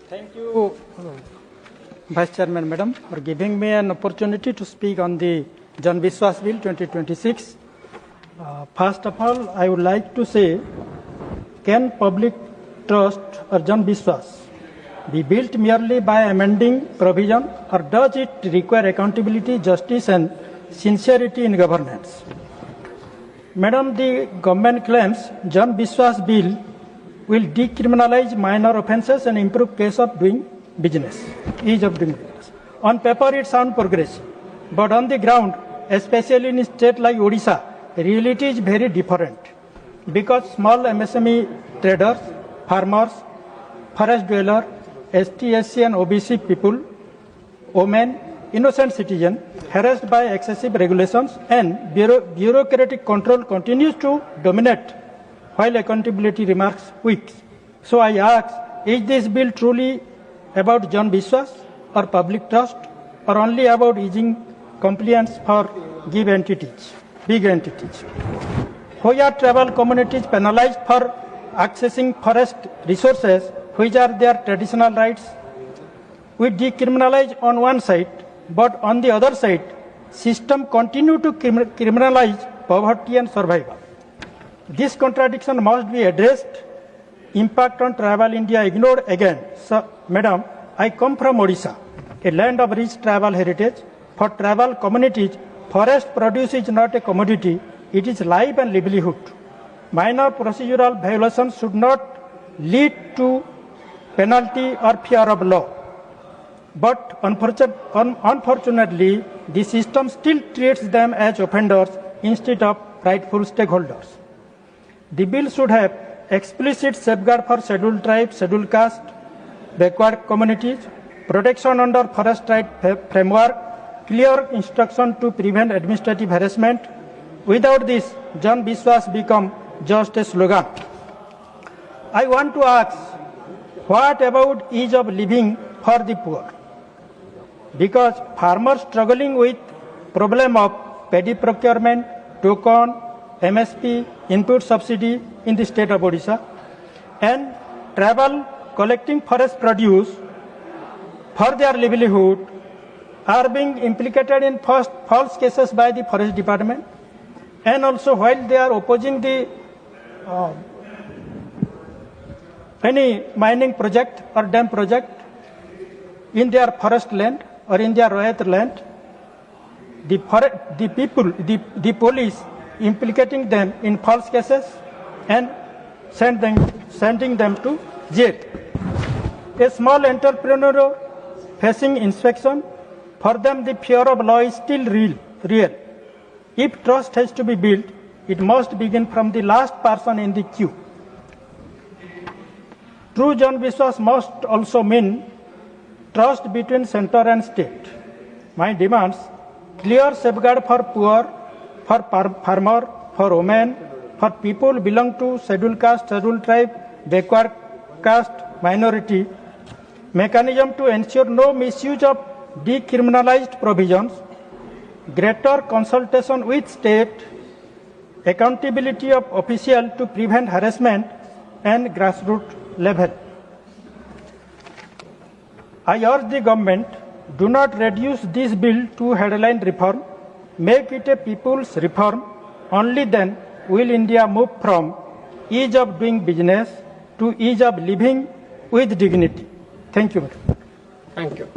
Thank you, Vice Chairman Madam, for giving me an opportunity to speak on the Jan Biswas Bill 2026. First of all, I would like to say, can public trust or Jan Biswas be built merely by amending provision, or does it require accountability, justice and sincerity in governance? Madam, the government claims Jan Biswas Bill will decriminalize minor offences and improve case of doing business, ease of doing business. On paper, it sounds progressive, but on the ground, especially in a state like Odisha, reality is very different, because small MSME traders, farmers, forest dwellers, ST, SC and OBC people, women, innocent citizens, harassed by excessive regulations and bureaucratic control continues to dominate, while accountability remains weak. So I ask, is this bill truly about Jan Biswas or public trust, or only about easing compliance for big entities? Why are tribal communities penalized for accessing forest resources, which are their traditional rights? We decriminalize on one side, but on the other side, system continue to criminalize poverty and survival. This contradiction must be addressed. Impact on tribal India ignored again. So, Madam, I come from Odisha, a land of rich tribal heritage. For tribal communities, forest produce is not a commodity, it is life and livelihood. Minor procedural violations should not lead to penalty or fear of law. But unfortunately, the system still treats them as offenders instead of rightful stakeholders. The bill should have explicit safeguard for scheduled tribes, scheduled caste, backward communities, protection under forest right framework, clear instruction to prevent administrative harassment. Without this, Jan Biswas become just a slogan. I want to ask, what about ease of living for the poor? Because farmers struggling with problem of paddy procurement, token, MSP, input subsidy in the state of Odisha, and tribal collecting forest produce for their livelihood are being implicated in false cases by the forest department, and also while they are opposing the any mining project or dam project in their forest land or in their royal land, the police implicating them in false cases and sending them to jail. A small entrepreneur facing inspection, for them the fear of law is still real. If trust has to be built, it must begin from the last person in the queue. True Jan Biswas must also mean trust between center and state. My demands: clear safeguard for poor, for farmer, for women, for people belong to scheduled caste, scheduled tribe, backward caste, minority. Mechanism to ensure no misuse of decriminalized provisions, greater consultation with state, accountability of officials to prevent harassment, and grassroots level. I urge the government, do not reduce this bill to headline reform. Make it a people's reform. Only then will India move from ease of doing business to ease of living with dignity. Thank you, madam. Thank you.